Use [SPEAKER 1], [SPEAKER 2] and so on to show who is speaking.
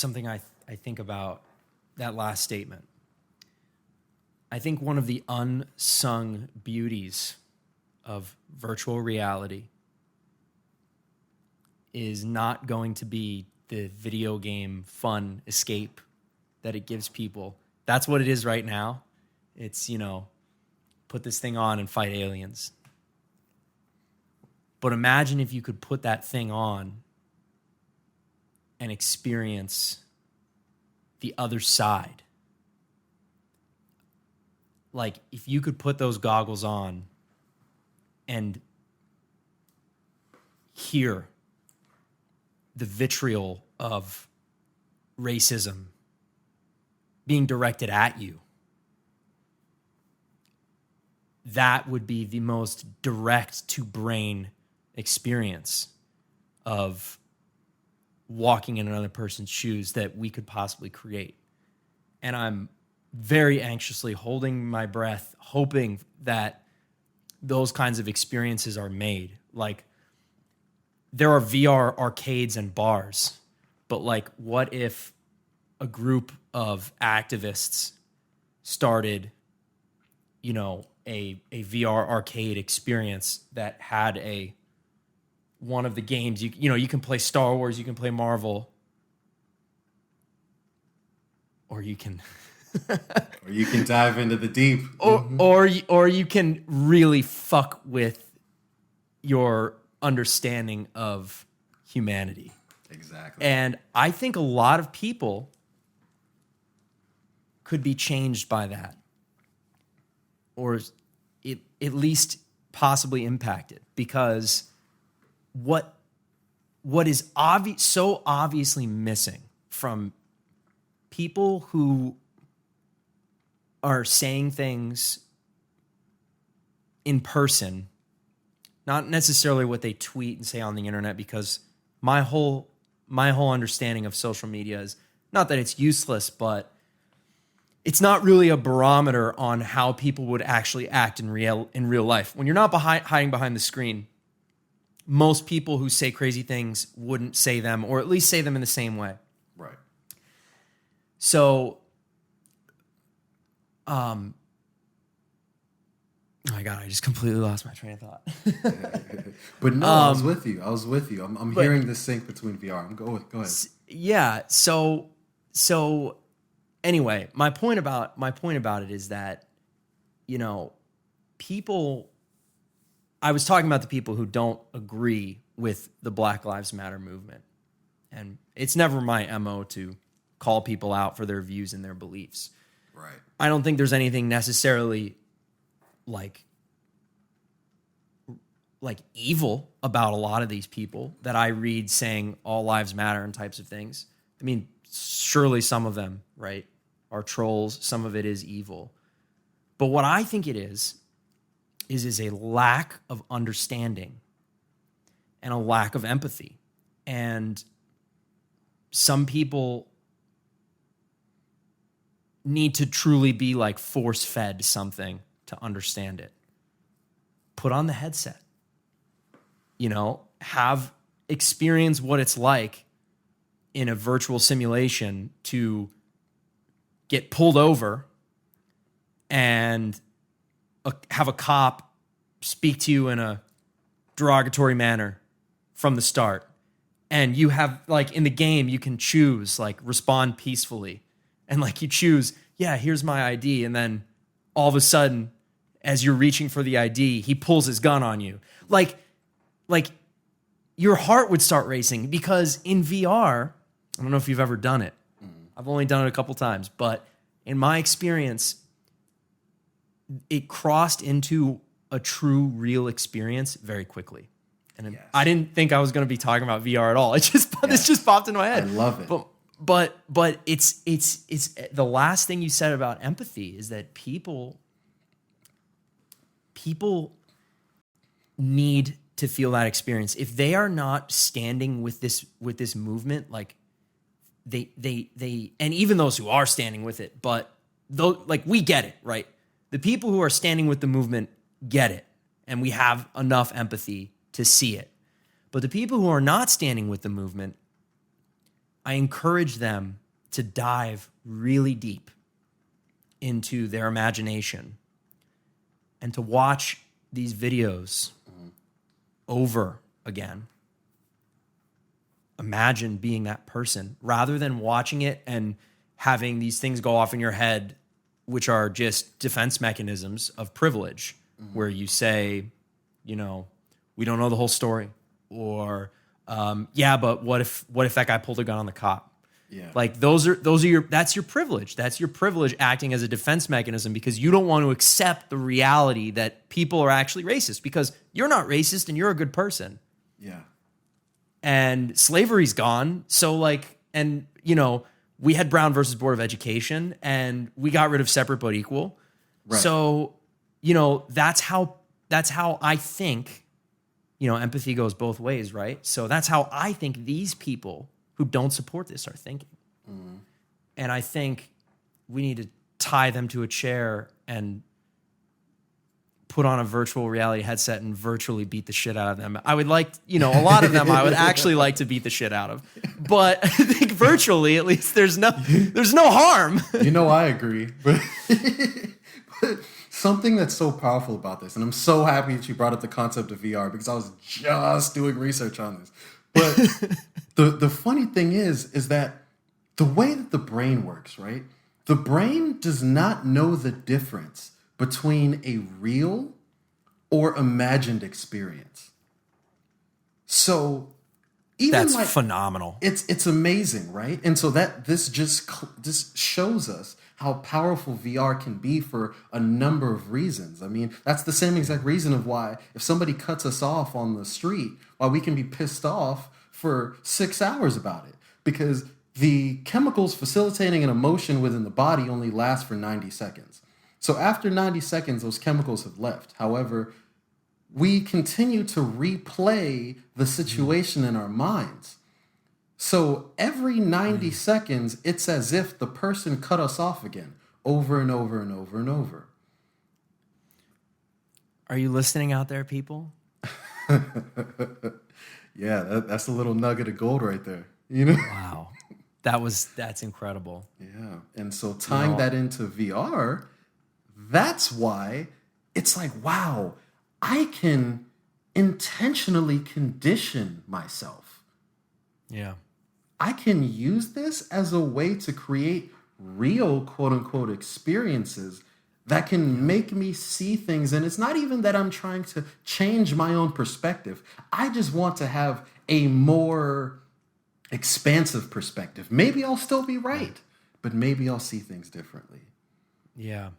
[SPEAKER 1] something I think about that last statement. I think one of the unsung beauties of virtual reality is not going to be the video game fun escape that it gives people. That's what it is right now. It's, put this thing on and fight aliens. But imagine if you could put that thing on and experience the other side. Like, if you could put those goggles on and hear the vitriol of racism being directed at you, that would be the most direct to brain experience of walking in another person's shoes that we could possibly create. And I'm very anxiously holding my breath, hoping that those kinds of experiences are made. Like, there are VR arcades and bars, but like, what if a group of activists started, a VR arcade experience that had one of the games, you can play Star Wars, you can play Marvel, or you can
[SPEAKER 2] or you can dive into the deep,
[SPEAKER 1] or you can really fuck with your understanding of humanity.
[SPEAKER 2] Exactly.
[SPEAKER 1] And I think a lot of people could be changed by that, or at least possibly impacted, because what is so obviously missing from people who are saying things in person, not necessarily what they tweet and say on the internet, because my whole understanding of social media is not that it's useless, but it's not really a barometer on how people would actually act in real life. When you're not hiding behind the screen, most people who say crazy things wouldn't say them, or at least say them in the same way.
[SPEAKER 2] Right.
[SPEAKER 1] So, oh my God, I just completely lost my train of thought.
[SPEAKER 2] But no, I was with you. I'm hearing the sync between VR. Go ahead.
[SPEAKER 1] Yeah. So anyway, my point about it is that, people, I was talking about the people who don't agree with the Black Lives Matter movement. And it's never my MO to call people out for their views and their beliefs.
[SPEAKER 2] Right.
[SPEAKER 1] I don't think there's anything necessarily like evil about a lot of these people that I read saying all lives matter and types of things. I mean, surely some of them, right, are trolls. Some of it is evil. But what I think it is a lack of understanding and a lack of empathy. And some people need to truly be like force-fed something to understand it. Put on the headset. Have experience what it's like in a virtual simulation to get pulled over and have a cop speak to you in a derogatory manner from the start. And you have, like, in the game, you can choose, like, respond peacefully. And, like, you choose, yeah, here's my ID. And then all of a sudden, as you're reaching for the ID, he pulls his gun on you. Like your heart would start racing, because in VR, I don't know if you've ever done it. I've only done it a couple times, but in my experience, it crossed into a true, real experience very quickly. And yes. I didn't think I was going to be talking about VR at all. This just popped into my head.
[SPEAKER 2] I love it.
[SPEAKER 1] But it's the last thing you said about empathy is that people need to feel that experience. If they are not standing with this movement, like they and even those who are standing with it, but though, like, we get it, right? The people who are standing with the movement get it, and we have enough empathy to see it. But the people who are not standing with the movement, I encourage them to dive really deep into their imagination and to watch these videos over again. Imagine being that person rather than watching it and having these things go off in your head, which are just defense mechanisms of privilege, where you say, we don't know the whole story, or but what if that guy pulled a gun on the cop?
[SPEAKER 2] Yeah.
[SPEAKER 1] Like that's your privilege. That's your privilege acting as a defense mechanism because you don't want to accept the reality that people are actually racist because you're not racist and you're a good person.
[SPEAKER 2] Yeah.
[SPEAKER 1] And slavery's gone. So we had Brown versus Board of Education and we got rid of separate but equal.
[SPEAKER 2] Right.
[SPEAKER 1] So, that's how I think, empathy goes both ways, right? So that's how I think these people who don't support this are thinking. Mm-hmm. And I think we need to tie them to a chair and put on a virtual reality headset and virtually beat the shit out of them. I would like, a lot of them I would actually like to beat the shit out of. But I think virtually, at least, there's no harm.
[SPEAKER 2] I agree. But something that's so powerful about this, and I'm so happy that you brought up the concept of VR because I was just doing research on this. But the funny thing is that the way that the brain works, right? The brain does not know the difference between a real or imagined experience. So even
[SPEAKER 1] that's phenomenal.
[SPEAKER 2] It's amazing, right? And so that this shows us how powerful VR can be for a number of reasons. I mean, that's the same exact reason of why if somebody cuts us off on the street, why we can be pissed off for 6 hours about it, because the chemicals facilitating an emotion within the body only last for 90 seconds. So after 90 seconds, those chemicals have left. However, we continue to replay the situation in our minds. So every 90 seconds, it's as if the person cut us off again, over and over and over and over.
[SPEAKER 1] Are you listening out there, people?
[SPEAKER 2] Yeah, that's a little nugget of gold right there.
[SPEAKER 1] Wow. That's incredible.
[SPEAKER 2] Yeah. And so tying that into VR, that's why it's like, wow, I can intentionally condition myself.
[SPEAKER 1] Yeah.
[SPEAKER 2] I can use this as a way to create real, quote unquote, experiences that can make me see things. And it's not even that I'm trying to change my own perspective. I just want to have a more expansive perspective. Maybe I'll still be right, but maybe I'll see things differently.
[SPEAKER 1] Yeah.